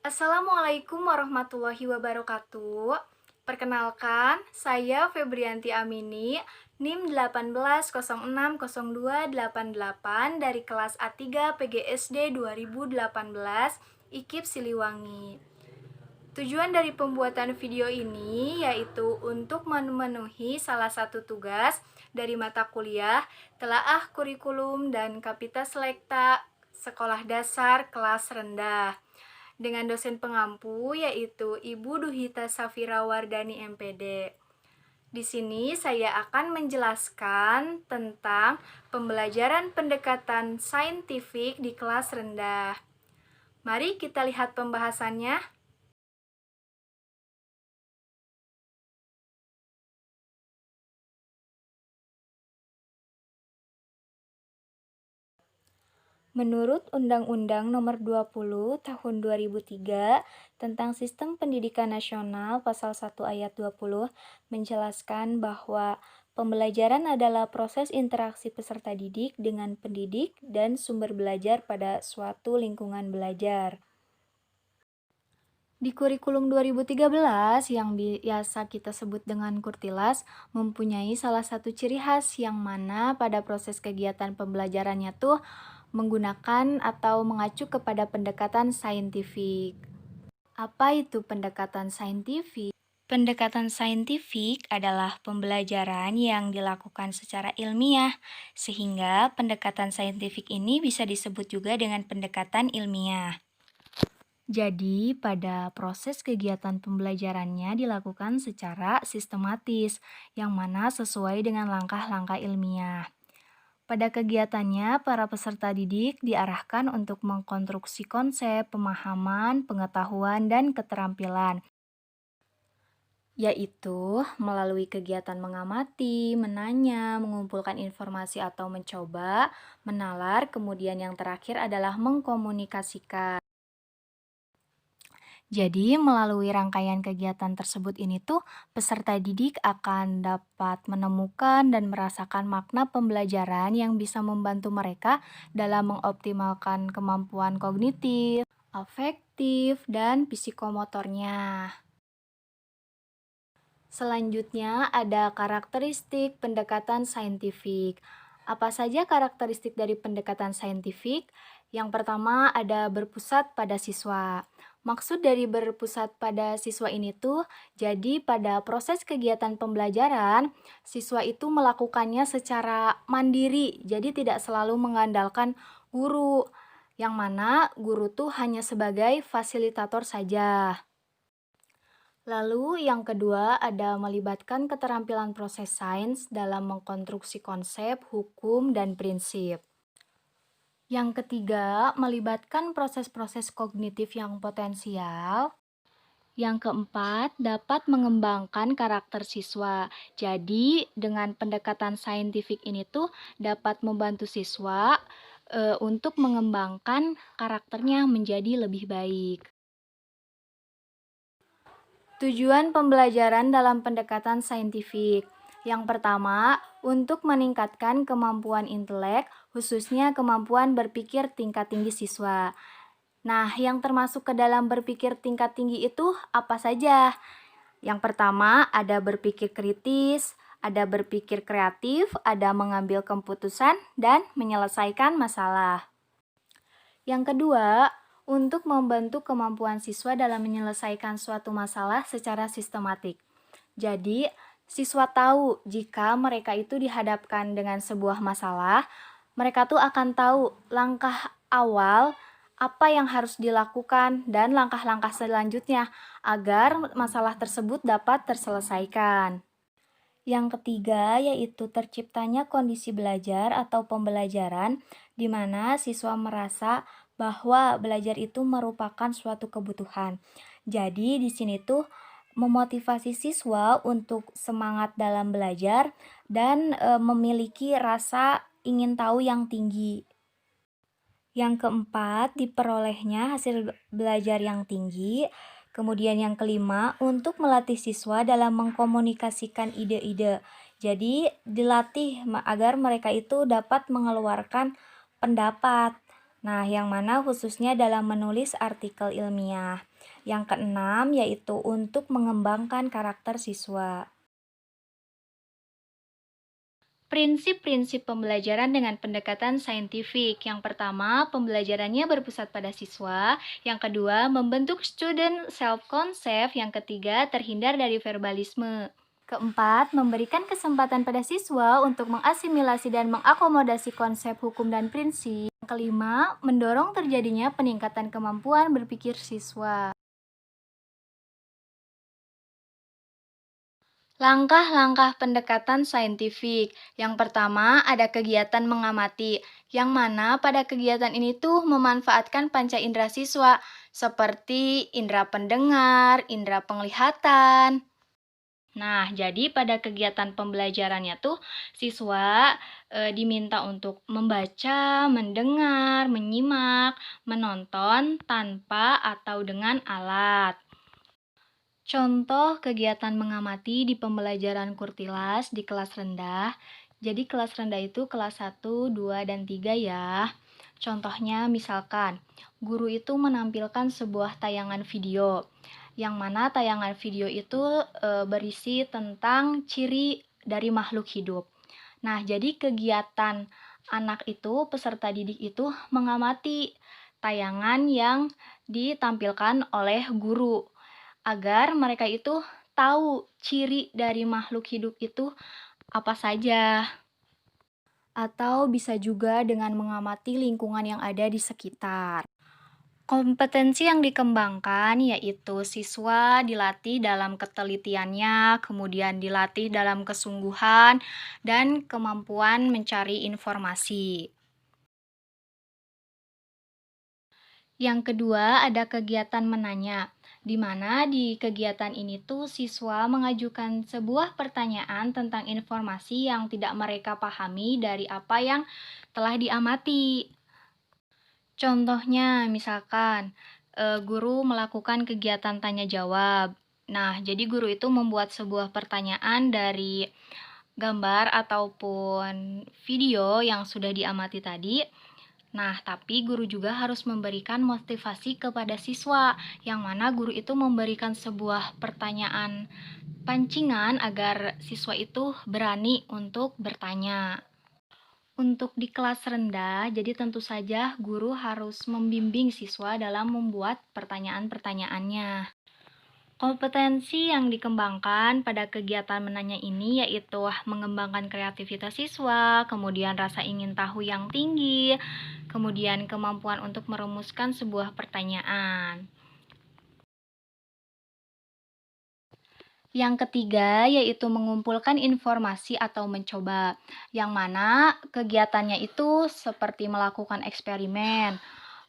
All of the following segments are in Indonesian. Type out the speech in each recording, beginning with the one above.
Assalamualaikum warahmatullahi wabarakatuh. Perkenalkan, saya Febrianti Amini, NIM 18060288 dari kelas A3 PGSD 2018, IKIP Siliwangi. Tujuan dari pembuatan video ini yaitu untuk memenuhi salah satu tugas dari mata kuliah Telaah Kurikulum dan Kapita Selekta Sekolah Dasar kelas rendah dengan dosen pengampu yaitu Ibu Duhita Safira Wardani MPD. Di sini saya akan menjelaskan tentang pembelajaran pendekatan saintifik di kelas rendah. Mari kita lihat pembahasannya. Menurut Undang-Undang Nomor 20 Tahun 2003 tentang Sistem Pendidikan Nasional Pasal 1 Ayat 20 menjelaskan bahwa pembelajaran adalah proses interaksi peserta didik dengan pendidik dan sumber belajar pada suatu lingkungan belajar. Di kurikulum 2013 yang biasa kita sebut dengan Kurtilas mempunyai salah satu ciri khas yang mana pada proses kegiatan pembelajarannya tuh menggunakan atau mengacu kepada pendekatan saintifik. Apa itu pendekatan saintifik? Pendekatan saintifik adalah pembelajaran yang dilakukan secara ilmiah, sehingga pendekatan saintifik ini bisa disebut juga dengan pendekatan ilmiah. Jadi, pada proses kegiatan pembelajarannya dilakukan secara sistematis, yang mana sesuai dengan langkah-langkah ilmiah. Pada kegiatannya, para peserta didik diarahkan untuk mengkonstruksi konsep, pemahaman, pengetahuan, dan keterampilan, yaitu melalui kegiatan mengamati, menanya, mengumpulkan informasi atau mencoba, menalar, kemudian yang terakhir adalah mengkomunikasikan. Jadi, melalui rangkaian kegiatan tersebut ini tuh, peserta didik akan dapat menemukan dan merasakan makna pembelajaran yang bisa membantu mereka dalam mengoptimalkan kemampuan kognitif, afektif, dan psikomotornya. Selanjutnya ada karakteristik pendekatan saintifik. Apa saja karakteristik dari pendekatan saintifik? Yang pertama ada berpusat pada siswa. Maksud dari berpusat pada siswa ini tuh, jadi pada proses kegiatan pembelajaran, siswa itu melakukannya secara mandiri, jadi tidak selalu mengandalkan guru, yang mana guru tuh hanya sebagai fasilitator saja. Lalu yang kedua ada melibatkan keterampilan proses sains dalam mengkonstruksi konsep, hukum, dan prinsip. Yang ketiga, melibatkan proses-proses kognitif yang potensial. Yang keempat, dapat mengembangkan karakter siswa. Jadi, dengan pendekatan saintifik ini tuh dapat membantu siswa untuk mengembangkan karakternya menjadi lebih baik. Tujuan pembelajaran dalam pendekatan saintifik. Yang pertama, untuk meningkatkan kemampuan intelek, khususnya kemampuan berpikir tingkat tinggi siswa. Nah, yang termasuk ke dalam berpikir tingkat tinggi itu apa saja? Yang pertama, ada berpikir kritis, ada berpikir kreatif, ada mengambil keputusan, dan menyelesaikan masalah. Yang kedua, untuk membantu kemampuan siswa dalam menyelesaikan suatu masalah secara sistematik. Jadi, siswa tahu jika mereka itu dihadapkan dengan sebuah masalah, mereka tuh akan tahu langkah awal apa yang harus dilakukan dan langkah-langkah selanjutnya agar masalah tersebut dapat terselesaikan. Yang ketiga yaitu terciptanya kondisi belajar atau pembelajaran di mana siswa merasa bahwa belajar itu merupakan suatu kebutuhan. Jadi di sini tuh memotivasi siswa untuk semangat dalam belajar dan memiliki rasa ingin tahu yang tinggi. Yang keempat, diperolehnya hasil belajar yang tinggi. Kemudian yang kelima, untuk melatih siswa dalam mengkomunikasikan ide-ide. Jadi, dilatih agar mereka itu dapat mengeluarkan pendapat. Nah, yang mana khususnya dalam menulis artikel ilmiah. Yang keenam yaitu untuk mengembangkan karakter siswa. Prinsip-prinsip pembelajaran dengan pendekatan saintifik. Yang pertama, pembelajarannya berpusat pada siswa. Yang kedua, membentuk student self-concept. Yang ketiga, terhindar dari verbalisme. Keempat, memberikan kesempatan pada siswa untuk mengasimilasi dan mengakomodasi konsep hukum dan prinsip. Yang kelima, mendorong terjadinya peningkatan kemampuan berpikir siswa. Langkah-langkah pendekatan saintifik. Yang pertama, ada kegiatan mengamati, yang mana pada kegiatan ini tuh memanfaatkan panca indera siswa, seperti indera pendengar, indera penglihatan. Nah, jadi pada kegiatan pembelajarannya tuh siswa diminta untuk membaca, mendengar, menyimak, menonton tanpa atau dengan alat. Contoh kegiatan mengamati di pembelajaran Kurtilas di kelas rendah. Jadi kelas rendah itu kelas 1, 2, dan 3 ya. Contohnya misalkan, guru itu menampilkan sebuah tayangan video, yang mana tayangan video itu berisi tentang ciri dari makhluk hidup. Nah, jadi kegiatan anak itu, peserta didik itu mengamati tayangan yang ditampilkan oleh guru agar mereka itu tahu ciri dari makhluk hidup itu apa saja. Atau bisa juga dengan mengamati lingkungan yang ada di sekitar. Kompetensi yang dikembangkan yaitu siswa dilatih dalam ketelitiannya, kemudian dilatih dalam kesungguhan, dan kemampuan mencari informasi. Yang kedua, ada kegiatan menanya, di mana di kegiatan ini tuh siswa mengajukan sebuah pertanyaan tentang informasi yang tidak mereka pahami dari apa yang telah diamati. Contohnya, misalkan guru melakukan kegiatan tanya jawab. Nah, jadi guru itu membuat sebuah pertanyaan dari gambar ataupun video yang sudah diamati tadi. Nah, tapi guru juga harus memberikan motivasi kepada siswa, yang mana guru itu memberikan sebuah pertanyaan pancingan agar siswa itu berani untuk bertanya. Untuk di kelas rendah, jadi tentu saja guru harus membimbing siswa dalam membuat pertanyaan-pertanyaannya. Kompetensi yang dikembangkan pada kegiatan menanya ini yaitu mengembangkan kreativitas siswa, kemudian rasa ingin tahu yang tinggi, kemudian kemampuan untuk merumuskan sebuah pertanyaan. Yang ketiga yaitu mengumpulkan informasi atau mencoba, yang mana kegiatannya itu seperti melakukan eksperimen,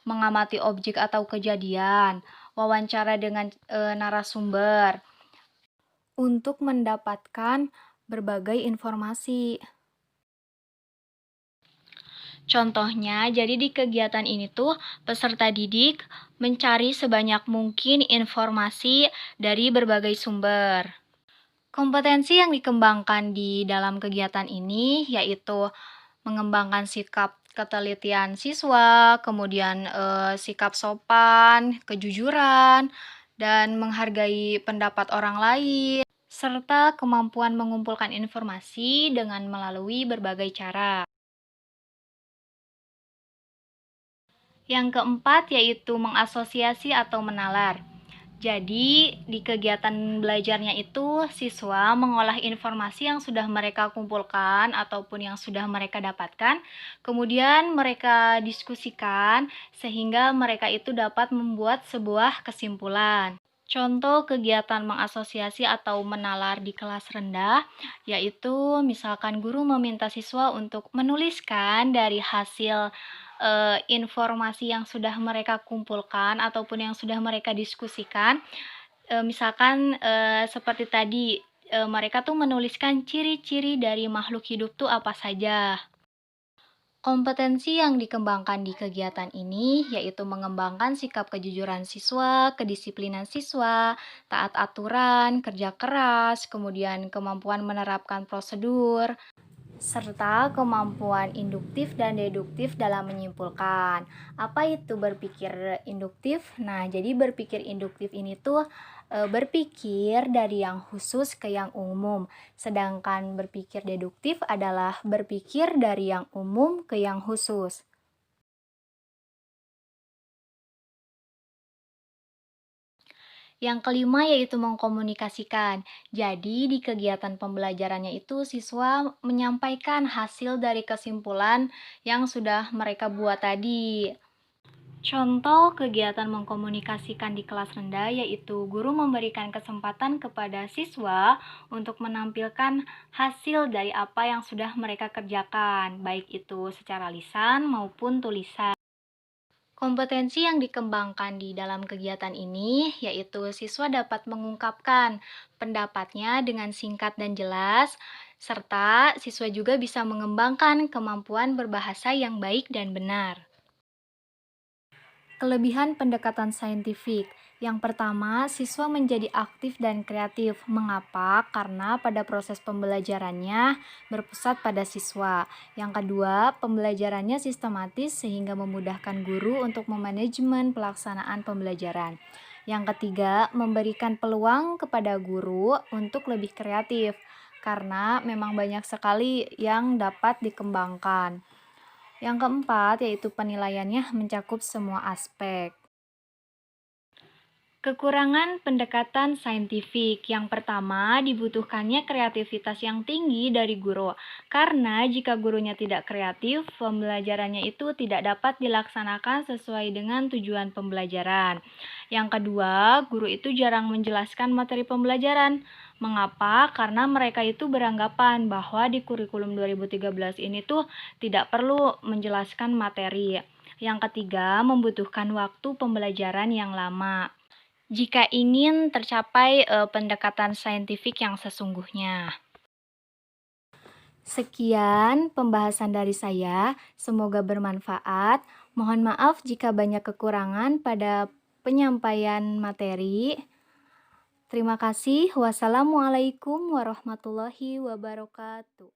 mengamati objek atau kejadian, wawancara dengan narasumber, untuk mendapatkan berbagai informasi. Contohnya, jadi di kegiatan ini tuh peserta didik mencari sebanyak mungkin informasi dari berbagai sumber. Kompetensi yang dikembangkan di dalam kegiatan ini yaitu mengembangkan sikap ketelitian siswa, kemudian sikap sopan, kejujuran, dan menghargai pendapat orang lain, serta kemampuan mengumpulkan informasi dengan melalui berbagai cara. Yang keempat yaitu mengasosiasi atau menalar. Jadi, di kegiatan belajarnya itu, siswa mengolah informasi yang sudah mereka kumpulkan ataupun yang sudah mereka dapatkan, kemudian mereka diskusikan sehingga mereka itu dapat membuat sebuah kesimpulan. Contoh kegiatan mengasosiasi atau menalar di kelas rendah, yaitu misalkan guru meminta siswa untuk menuliskan dari hasil informasi yang sudah mereka kumpulkan ataupun yang sudah mereka diskusikan, misalkan seperti tadi mereka tuh menuliskan ciri-ciri dari makhluk hidup tuh apa saja. Kompetensi yang dikembangkan di kegiatan ini yaitu mengembangkan sikap kejujuran siswa, kedisiplinan siswa, taat aturan, kerja keras, kemudian kemampuan menerapkan prosedur. serta kemampuan induktif dan deduktif dalam menyimpulkan. Apa itu berpikir induktif? Nah, jadi berpikir induktif ini tuh berpikir dari yang khusus ke yang umum, sedangkan berpikir deduktif adalah berpikir dari yang umum ke yang khusus. Yang kelima yaitu mengkomunikasikan. Jadi di kegiatan pembelajarannya itu siswa menyampaikan hasil dari kesimpulan yang sudah mereka buat tadi. Contoh kegiatan mengkomunikasikan di kelas rendah yaitu guru memberikan kesempatan kepada siswa untuk menampilkan hasil dari apa yang sudah mereka kerjakan, baik itu secara lisan maupun tulisan. Kompetensi yang dikembangkan di dalam kegiatan ini yaitu siswa dapat mengungkapkan pendapatnya dengan singkat dan jelas, serta siswa juga bisa mengembangkan kemampuan berbahasa yang baik dan benar. Kelebihan pendekatan saintifik. Yang pertama, siswa menjadi aktif dan kreatif. Mengapa? Karena pada proses pembelajarannya berpusat pada siswa. Yang kedua, pembelajarannya sistematis sehingga memudahkan guru untuk memanajemen pelaksanaan pembelajaran. Yang ketiga, memberikan peluang kepada guru untuk lebih kreatif karena memang banyak sekali yang dapat dikembangkan. Yang keempat, yaitu penilaiannya mencakup semua aspek. Kekurangan pendekatan saintifik. Yang pertama, dibutuhkannya kreativitas yang tinggi dari guru. Karena jika gurunya tidak kreatif, pembelajarannya itu tidak dapat dilaksanakan sesuai dengan tujuan pembelajaran. Yang kedua, guru itu jarang menjelaskan materi pembelajaran. Mengapa? Karena mereka itu beranggapan bahwa di kurikulum 2013 ini tuh tidak perlu menjelaskan materi. Yang ketiga, membutuhkan waktu pembelajaran yang lama jika ingin tercapai pendekatan saintifik yang sesungguhnya. Sekian pembahasan dari saya, semoga bermanfaat. Mohon maaf jika banyak kekurangan pada penyampaian materi. Terima kasih. Wassalamualaikum warahmatullahi wabarakatuh.